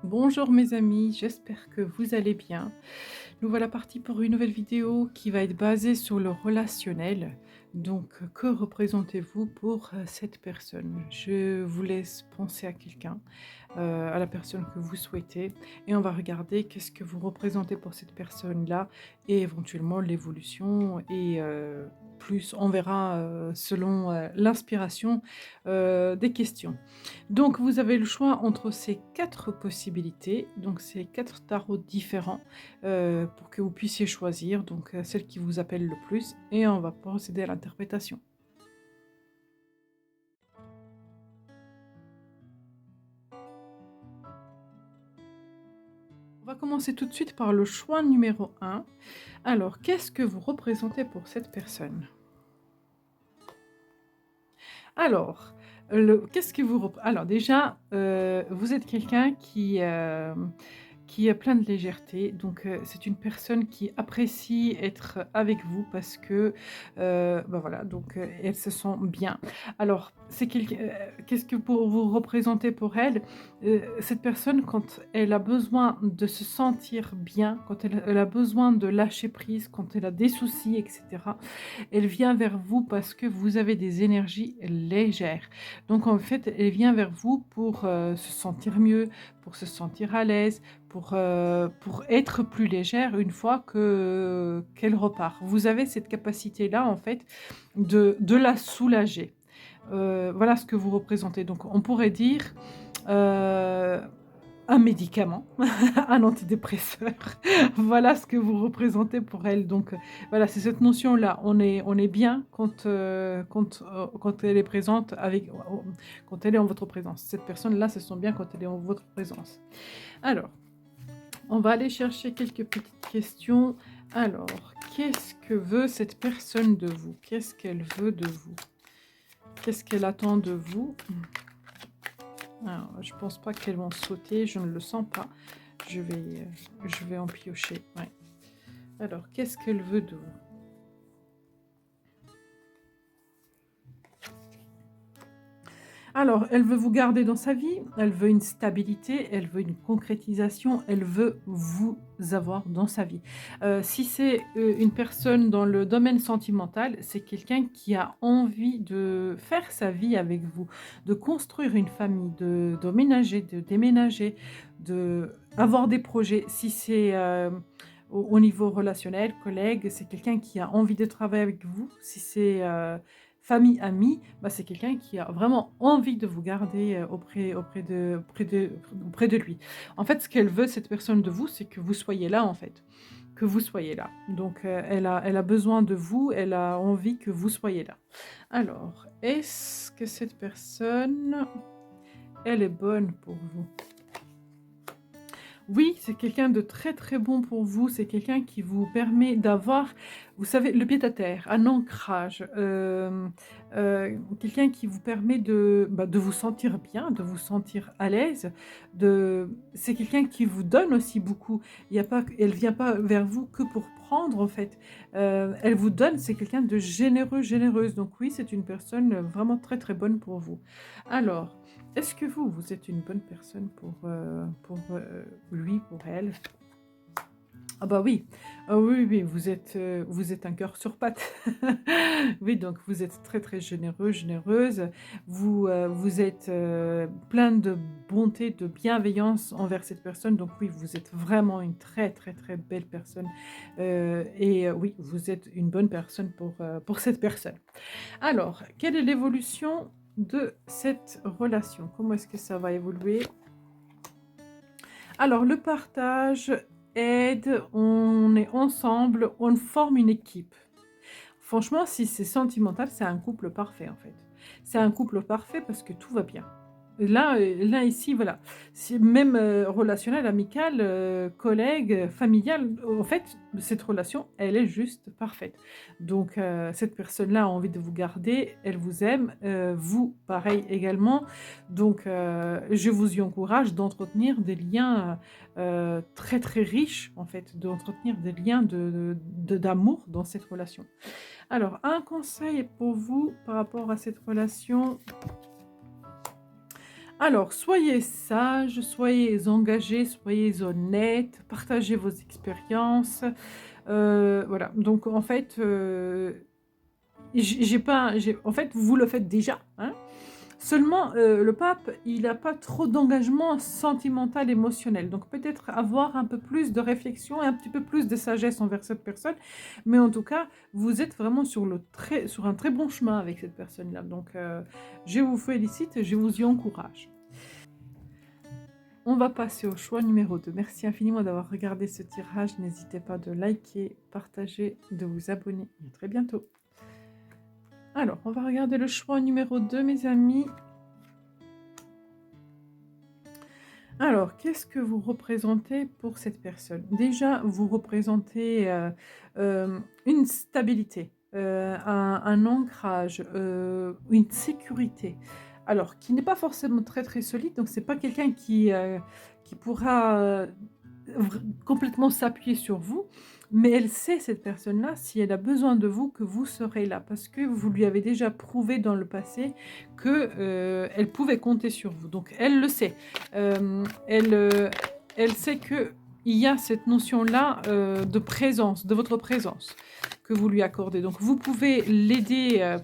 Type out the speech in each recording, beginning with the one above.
Bonjour mes amis, j'espère que vous allez bien. Nous voilà partis pour une nouvelle vidéo qui va être basée sur le relationnel. Donc, que représentez-vous pour cette personne? Je vous laisse penser à quelqu'un, à la personne que vous souhaitez, et on va regarder qu'est-ce que vous représentez pour cette personne-là, et éventuellement l'évolution, et plus on verra selon l'inspiration des questions. Donc, vous avez le choix entre ces quatre possibilités, donc ces quatre tarots différents pour que vous puissiez choisir donc celle qui vous appelle le plus et on va procéder à l'interprétation. On va commencer tout de suite par le choix numéro un. Alors, qu'est-ce que vous représentez pour cette personne? Alors, qu'est-ce que vous alors déjà, vous êtes quelqu'un qui est plein de légèreté, donc c'est une personne qui apprécie être avec vous parce que, bah, voilà, donc elle se sent bien. Alors, c'est quelqu qu'est-ce que pour vous représentez pour elle? Cette personne quand elle a besoin de se sentir bien, quand elle a besoin de lâcher prise, quand elle a des soucis et cetera, elle vient vers vous parce que vous avez des énergies légères. Donc en fait, elle vient vers vous pour, se sentir mieux, pour se sentir à l'aise, pour être plus légère une fois qu'elle repart. Vous avez cette capacité-là en fait de la soulager. Voilà ce que vous représentez. Donc on pourrait dire, heu, un médicament, un antidépresseur. Voilà ce que vous représentez pour elle. Donc, voilà, c'est cette notion-là. On est bien quand elle est présente avec quand elle est en votre présence. Cette personne-là se sent bien quand elle est en votre présence. Alors, on va aller chercher quelques petites questions. Alors, qu'est-ce que veut cette personne de vous? Qu'est-ce qu'elle veut de vous? Qu'est-ce qu'elle attend de vous? Alors, je pense pas qu'elles vont sauter, je ne le sens pas. Je vais en piocher, ouais. Alors, qu'est-ce qu'elle veut de vous? Alors, elle veut vous garder dans sa vie, elle veut une stabilité, elle veut une concrétisation, elle veut vous avoir dans sa vie. Si c'est, une personne dans le domaine sentimental, c'est quelqu'un qui a envie de faire sa vie avec vous, de construire une famille, d'emménager, de déménager, d'avoir des projets. Si c'est, au niveau relationnel, collègue, c'est quelqu'un qui a envie de travailler avec vous. Si c'est, famille, amis, bah, c'est quelqu'un qui a vraiment envie de vous garder, auprès de lui. En fait, ce qu'elle veut, cette personne de vous, c'est que vous soyez là, en fait, que vous soyez là. Donc, elle a besoin de vous, elle a envie que vous soyez là. Alors, est-ce que cette personne, elle est bonne pour vous? Oui, c'est quelqu'un de très, très bon pour vous. C'est quelqu'un qui vous permet d'avoir, vous savez, le pied à terre, un ancrage, quelqu'un qui vous permet de vous sentir bien, de vous sentir à l'aise, c'est quelqu'un qui vous donne aussi beaucoup. Il y a pas Elle vient pas vers vous que pour prendre, en fait. Elle vous donne, c'est quelqu'un de généreux, généreuse. Donc oui, c'est une personne, vraiment très, très bonne pour vous. Alors, est-ce que vous, vous êtes une bonne personne pour lui, pour elle? Ah bah oui, ah oui, oui, vous êtes un cœur sur pattes. Oui, donc vous êtes très, très généreux, généreuse. Vous êtes, plein de bonté, de bienveillance envers cette personne. Donc oui, vous êtes vraiment une très, très, très belle personne, oui, vous êtes une bonne personne pour cette personne. Alors, quelle est l'évolution de cette relation? Comment est-ce que ça va évoluer? Alors, le partage, aide, on est ensemble, on forme une équipe. Franchement, si c'est sentimental, c'est un couple parfait, en fait. C'est un couple parfait parce que tout va bien. Là, ici, voilà, c'est même, relationnel, amical, collègue, familial, en fait, cette relation, elle est juste parfaite. Donc cette personne-là a envie de vous garder, elle vous aime, vous pareil également. Donc je vous y encourage d'entretenir des liens, très, très riches, en fait, d'entretenir des liens d'amour dans cette relation. Alors, un conseil pour vous par rapport à cette relation. Alors, soyez sage, soyez engagé, soyez honnête, partagez vos expériences. Voilà, donc en fait, j'ai pas j'ai en fait, vous le faites déjà, hein. Seulement, le pape, il a pas trop d'engagement sentimental, émotionnel. Donc peut-être avoir un peu plus de réflexion et un petit peu plus de sagesse envers cette personne. Mais en tout cas, vous êtes vraiment sur un très bon chemin avec cette personne-là. Donc, je vous félicite et je vous y encourage. On va passer au choix numéro 2. Merci infiniment d'avoir regardé ce tirage. N'hésitez pas de liker, partager, de vous abonner. À très bientôt. Alors, on va regarder le choix numéro 2, mes amis. Alors, qu'est-ce que vous représentez pour cette personne? Déjà, vous représentez, une stabilité, un ancrage, une sécurité. Alors, qui n'est pas forcément très, très solide, donc c'est pas quelqu'un qui pourra, complètement s'appuyer sur vous, mais elle sait, cette personne-là, si elle a besoin de vous, que vous serez là. Parce que vous lui avez déjà prouvé dans le passé que, elle pouvait compter sur vous. Donc elle le sait. Elle sait qu'il y a cette notion-là, de présence, de votre présence, que vous lui accordez. Donc vous pouvez l'aider,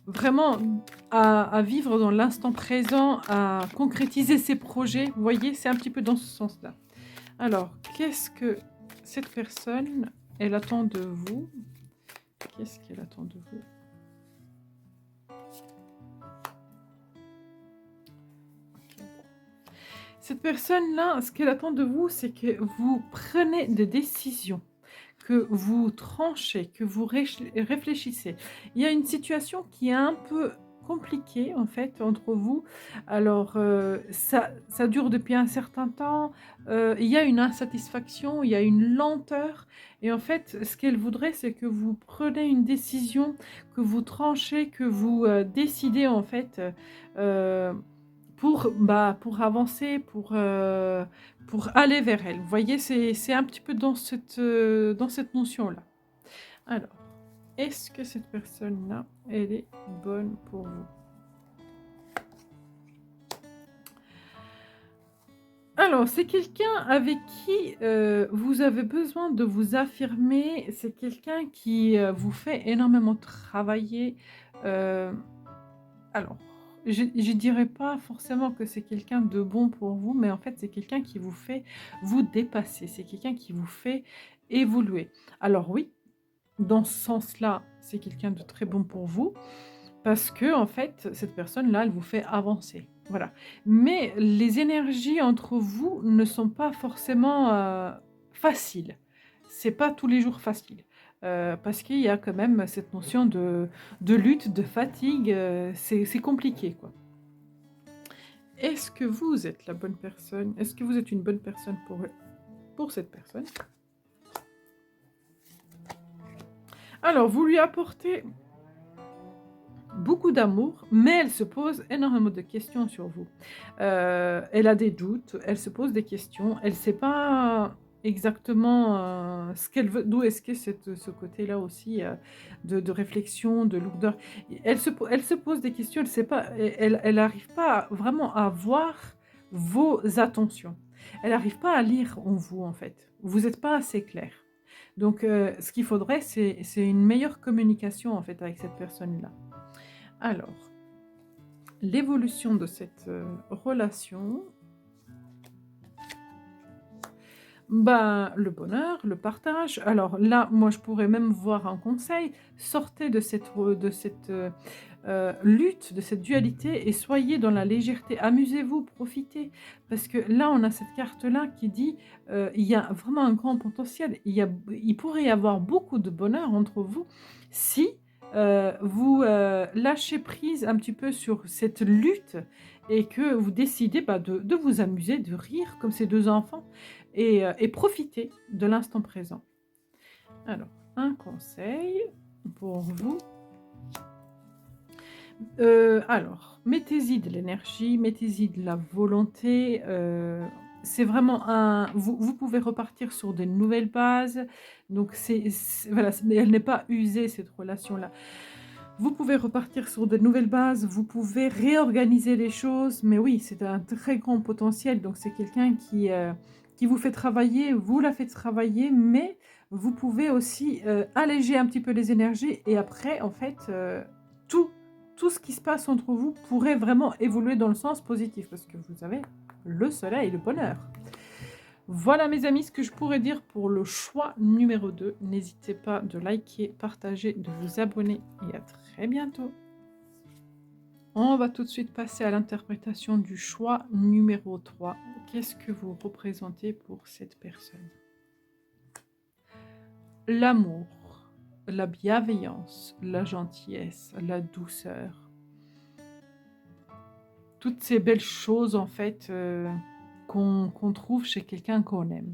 vraiment à vivre dans l'instant présent, à concrétiser ses projets. Vous voyez? C'est un petit peu dans ce sens-là. Alors, qu'est-ce que cette personne, elle attend de vous? Qu'est-ce qu'elle attend de vous? Ok. Cette personne-là, ce qu'elle attend de vous, c'est que vous prenez des décisions, que vous tranchez, que vous réfléchissez. Il y a une situation qui est un peu compliquée, en fait, entre vous. Alors, ça dure depuis un certain temps, il y a une insatisfaction, il y a une lenteur et en fait, ce qu'elle voudrait, c'est que vous preniez une décision, que vous tranchez, que vous, décidez, en fait, pour avancer, pour aller vers elle. Vous voyez, c'est un petit peu dans cette notion-là. Alors, est-ce que cette personne-là, elle est bonne pour vous? Alors, c'est quelqu'un avec qui, vous avez besoin de vous affirmer. C'est quelqu'un qui, vous fait énormément travailler. Heu, alors, je dirais pas forcément que c'est quelqu'un de bon pour vous, mais en fait, c'est quelqu'un qui vous fait vous dépasser. C'est quelqu'un qui vous fait évoluer. Alors oui, dans ce sens-là, c'est quelqu'un de très bon pour vous. Parce que en fait, cette personne-là, elle vous fait avancer, voilà. Mais les énergies entre vous ne sont pas forcément, faciles. C'est pas tous les jours facile, parce qu'il y a quand même cette notion de lutte, de fatigue, c'est compliqué, quoi. Est-ce que vous êtes la bonne personne? Est-ce que vous êtes une bonne personne pour cette personne? Alors, vous lui apportez beaucoup d'amour, mais elle se pose énormément de questions sur vous. Elle a des doutes, elle se pose des questions, elle ne sait pas exactement, ce qu'elle veut, d'où est-ce que ce côté-là aussi, de réflexion, de lourdeur. Elle se pose des questions, elle sait pas, elle arrive pas vraiment à voir vos attentions. Elle n'arrive pas à lire en vous, en fait. Vous n'êtes pas assez clair. Donc ce qu'il faudrait, c'est une meilleure communication, en fait, avec cette personne-là. Alors, l'évolution de cette, relation, bah, le bonheur, le partage. Alors là, moi, je pourrais même voir un conseil. Sortez de cette lutte, de cette dualité et soyez dans la légèreté. Amusez-vous, profitez. Parce que là, on a cette carte-là qui dit, il y a vraiment un grand potentiel. Il pourrait y avoir beaucoup de bonheur entre vous si, vous, lâchez prise un petit peu sur cette lutte et que vous décidez, bah, de vous amuser, de rire comme ces 2 enfants et profiter de l'instant présent. Alors, un conseil pour vous. Alors, mettez-y de l'énergie, mettez-y de la volonté, c'est vraiment vous pouvez repartir sur de nouvelles bases, donc c'est voilà, elle n'est pas usée cette relation-là. Vous pouvez repartir sur de nouvelles bases, vous pouvez réorganiser les choses, mais oui, c'est un très grand potentiel. Donc c'est quelqu'un qui vous fait travailler, vous la faites travailler, mais vous pouvez aussi, alléger un petit peu les énergies et après en fait, tout tout ce qui se passe entre vous pourrait vraiment évoluer dans le sens positif parce que vous avez le soleil et le bonheur. Voilà mes amis ce que je pourrais dire pour le choix numéro 2. N'hésitez pas de liker, partager, de vous abonner et à très bientôt. On va tout de suite passer à l'interprétation du choix numéro 3. Qu'est-ce que vous représentez pour cette personne? L'amour, la bienveillance, la gentillesse, la douceur. Toutes ces belles choses en fait qu'on trouve chez quelqu'un qu'on aime.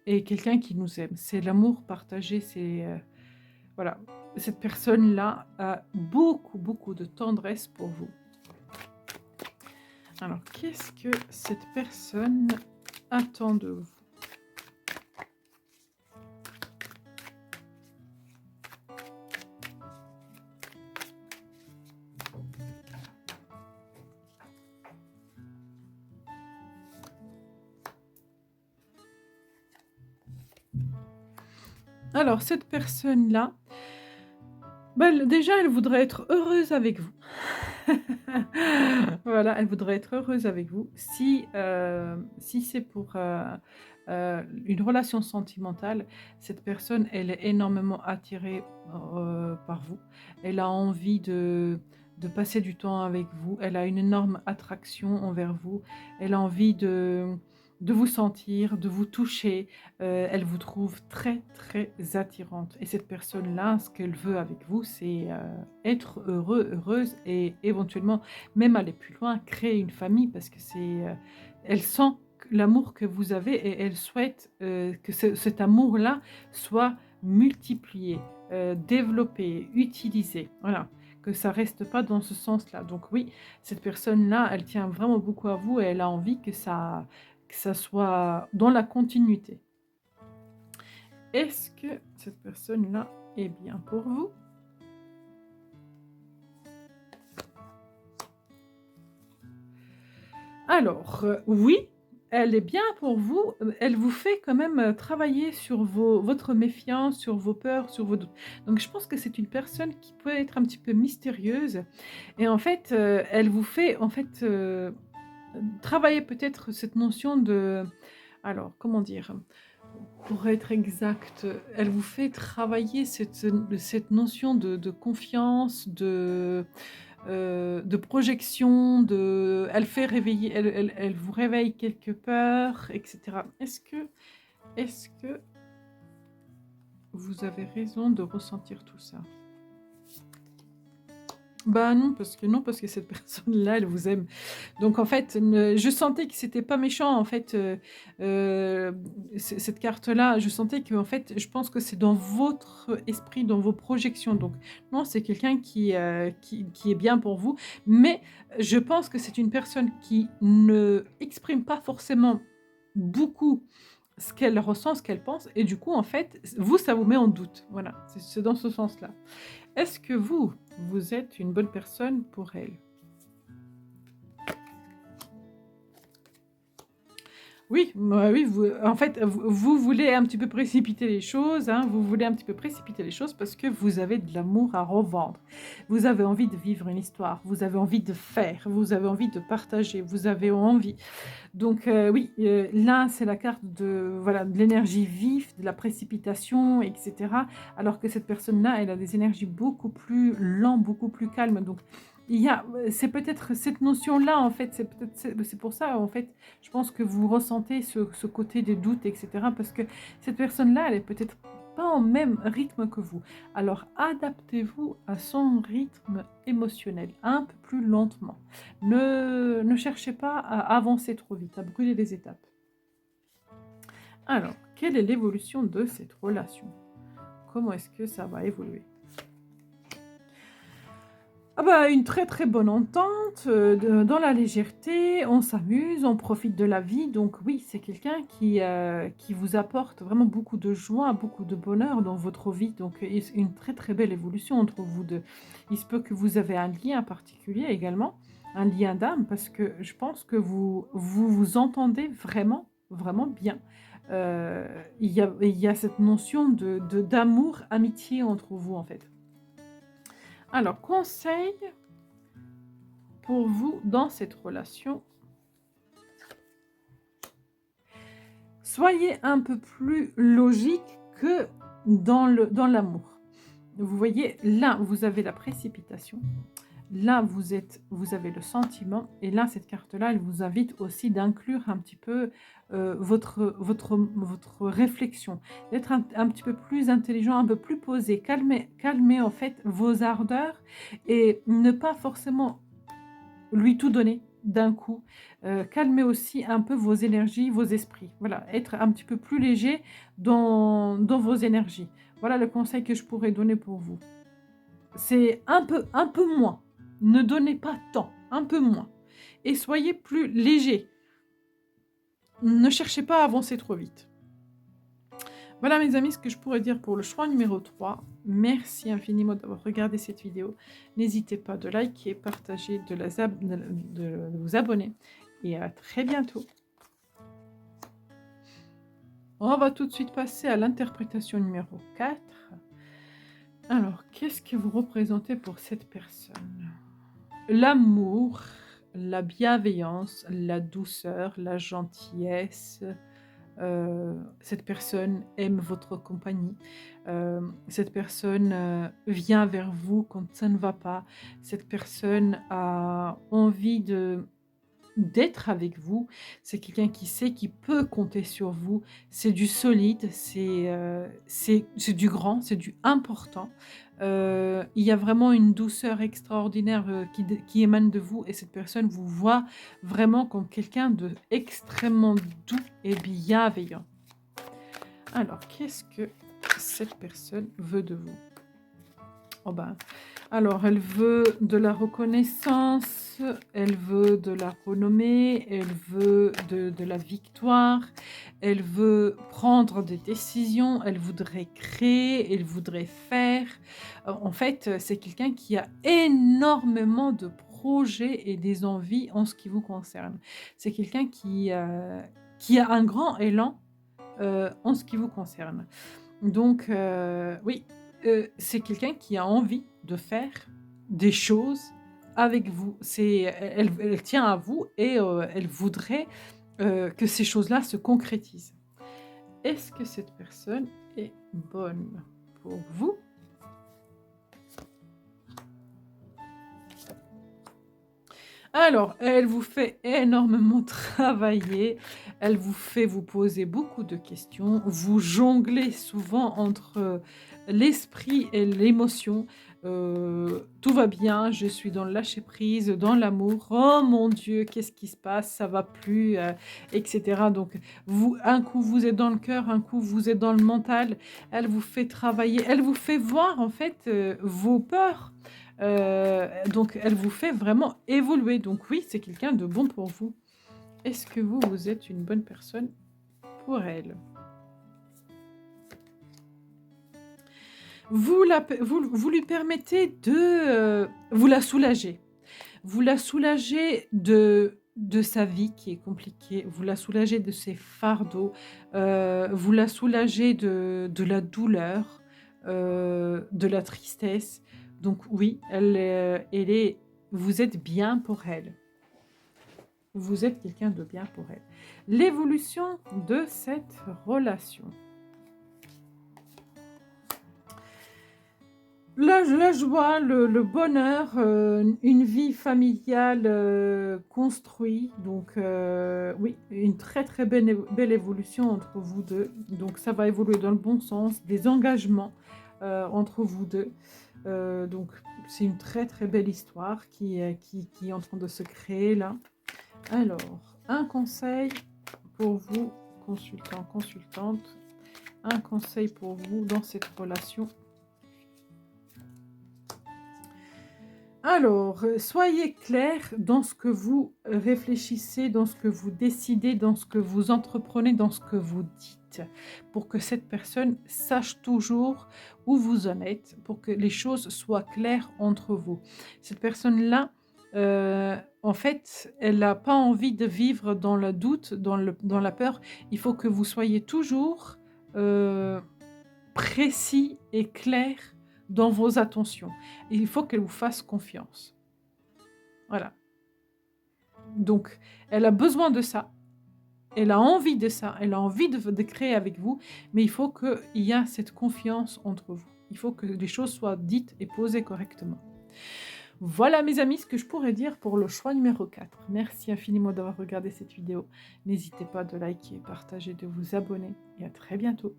Et quelqu'un qui nous aime. C'est l'amour partagé, c'est, voilà. Cette personne-là a beaucoup, beaucoup de tendresse pour vous. Alors, qu'est-ce que cette personne attend de vous? Alors, cette personne-là, bah, déjà, elle voudrait être heureuse avec vous. Voilà, elle voudrait être heureuse avec vous. Si c'est pour, une relation sentimentale, cette personne, elle est énormément attirée, par vous. Elle a envie de passer du temps avec vous. Elle a une énorme attraction envers vous. Elle a envie de vous sentir, de vous toucher. Elle vous trouve très, très attirante et cette personne-là, ce qu'elle veut avec vous, c'est, être heureux, heureuse et éventuellement même aller plus loin, créer une famille parce que elle sent l'amour que vous avez et elle souhaite, que cet amour-là soit multiplié, développé, utilisé. Voilà, que ça reste pas dans ce sens-là. Donc oui, cette personne-là, elle tient vraiment beaucoup à vous et elle a envie que ça soit dans la continuité. Est-ce que cette personne-là est bien pour vous? Alors, oui, elle est bien pour vous, elle vous fait quand même, travailler sur votre méfiance, sur vos peurs, sur vos doutes. Donc je pense que c'est une personne qui peut être un petit peu mystérieuse et en fait, elle vous fait en fait, travailler peut-être cette notion de alors comment dire? Pour être exact, elle vous fait travailler cette notion de confiance, de projection, elle fait réveiller elle vous réveille quelque peur et cetera. Est-ce que vous avez raison de ressentir tout ça? Bah non, parce que cette personne-là, elle vous aime. Donc en fait, je sentais que c'était pas méchant en fait, cette carte-là, je sentais que en fait, je pense que c'est dans votre esprit, dans vos projections. Donc non, c'est quelqu'un qui est bien pour vous, mais je pense que c'est une personne qui ne exprime pas forcément beaucoup ce qu'elle ressent, ce qu'elle pense et du coup, en fait, vous, ça vous met en doute. Voilà, c'est dans ce sens-là. Est-ce que vous, vous êtes une bonne personne pour elle? Oui, bah, oui, vous en fait, vous voulez un petit peu précipiter les choses, hein, vous voulez un petit peu précipiter les choses parce que vous avez de l'amour à revendre. Vous avez envie de vivre une histoire, vous avez envie de faire, vous avez envie de partager, vous avez envie donc oui, là, c'est la carte de voilà, de l'énergie vive, de la précipitation et cetera. Alors que cette personne-là, elle a des énergies beaucoup plus lentes, beaucoup plus calmes. Donc il y a c'est peut-être cette notion-là, en fait, c'est pour ça, en fait, je pense que vous ressentez ce côté des doutes et cetera. Parce que cette personne-là, elle est peut-être pas au même rythme que vous. Alors adaptez-vous à son rythme émotionnel, un peu plus lentement. Ne cherchez pas à avancer trop vite, à brûler les étapes. Alors, quelle est l'évolution de cette relation? Comment est-ce que ça va évoluer? Ah bah, une très, très bonne entente, dans la légèreté, on s'amuse, on profite de la vie, donc oui, c'est quelqu'un qui vous apporte vraiment beaucoup de joie, beaucoup de bonheur dans votre vie, donc et c'est une très, très belle évolution entre vous 2. Il se peut que vous avez un lien particulier également, un lien d'âme, parce que je pense que vous entendez vraiment, vraiment bien. Heu, il y a cette notion d'amour, amitié entre vous, en fait. Alors, conseil pour vous dans cette relation, soyez un peu plus logique que dans l'amour. Vous voyez, là, vous avez la précipitation, là, vous avez le sentiment et là, cette carte-là, elle vous invite aussi d'inclure un petit peu, votre réflexion, d'être un petit peu plus intelligent, un peu plus posé, calmer en fait vos ardeurs et ne pas forcément lui tout donner d'un coup, calmer aussi un peu vos énergies, vos esprits. Voilà, être un petit peu plus léger dans vos énergies. Voilà le conseil que je pourrais donner pour vous. C'est un peu moins. Ne donnez pas tant, un peu moins et soyez plus léger. Ne cherchez pas à avancer trop vite. Voilà mes amis, ce que je pourrais dire pour le choix numéro 3. Merci infiniment d'avoir regardé cette vidéo. N'hésitez pas de liker, partager, de vous abonner et à très bientôt. On va tout de suite passer à l'interprétation numéro 4. Alors, qu'est-ce que vous représentez pour cette personne? L'amour, la bienveillance, la douceur, la gentillesse. Cette personne aime votre compagnie. Cette personne, vient vers vous quand ça ne va pas. Cette personne a envie d'être avec vous. C'est quelqu'un qui sait qu'il peut compter sur vous. C'est du solide, c'est du grand, c'est du important. Il y a vraiment une douceur extraordinaire, qui émane de vous et cette personne vous voit vraiment comme quelqu'un de extrêmement doux et bienveillant. Alors, qu'est-ce que cette personne veut de vous? Oh ben, alors elle veut de la reconnaissance, elle veut de la renommée, elle veut de la victoire, elle veut prendre des décisions, elle voudrait créer, elle voudrait faire. En fait, c'est quelqu'un qui a énormément de projets et des envies en ce qui vous concerne. C'est quelqu'un qui a un grand élan, en ce qui vous concerne. Donc oui, c'est quelqu'un qui a envie de faire des choses avec vous. Elle tient à vous et elle voudrait, que ces choses-là se concrétisent. Est-ce que cette personne est bonne pour vous? Alors, elle vous fait énormément travailler, elle vous fait vous poser beaucoup de questions, vous jonglez souvent entre, l'esprit et l'émotion. Tout va bien, je suis dans le lâcher prise, dans l'amour. Oh mon Dieu, qu'est-ce qui se passe? Ça va plus, et cetera. Donc un coup vous êtes dans le cœur, un coup vous êtes dans le mental. Elle vous fait travailler, elle vous fait voir en fait, vos peurs. Donc elle vous fait vraiment évoluer. Donc oui, c'est quelqu'un de bon pour vous. Est-ce que vous êtes une bonne personne pour elle? Vous lui permettez vous la soulager. Vous la soulagez de sa vie qui est compliquée, vous la soulagez de ses fardeaux, vous la soulagez de la douleur, de la tristesse. Donc oui, vous êtes bien pour elle. Vous êtes quelqu'un de bien pour elle. L'évolution de cette relation. La joie, le bonheur, une vie familiale, construite donc oui, une très, très belle évolution entre vous 2. Donc ça va évoluer dans le bon sens, des engagements, entre vous 2. Donc c'est une très, très belle histoire qui est en train de se créer là. Alors, un conseil pour vous, consultant, consultante, un conseil pour vous dans cette relation. Alors, soyez clair dans ce que vous réfléchissez, dans ce que vous décidez, dans ce que vous entreprenez, dans ce que vous dites, pour que cette personne sache toujours où vous en êtes, pour que les choses soient claires entre vous. Cette personne-là, en fait, elle n'a pas envie de vivre dans le doute, dans la peur. Il faut que vous soyez toujours, heu précis et clair dans vos attentions. Il faut qu'elle vous fasse confiance. Voilà. Donc, elle a besoin de ça, elle a envie de ça, elle a envie de créer avec vous, mais il faut qu'il y a cette confiance entre vous. Il faut que les choses soient dites et posées correctement. Voilà mes amis ce que je pourrais dire pour le choix numéro 4. Merci infiniment d'avoir regardé cette vidéo. N'hésitez pas de liker, partager, de vous abonner et à très bientôt.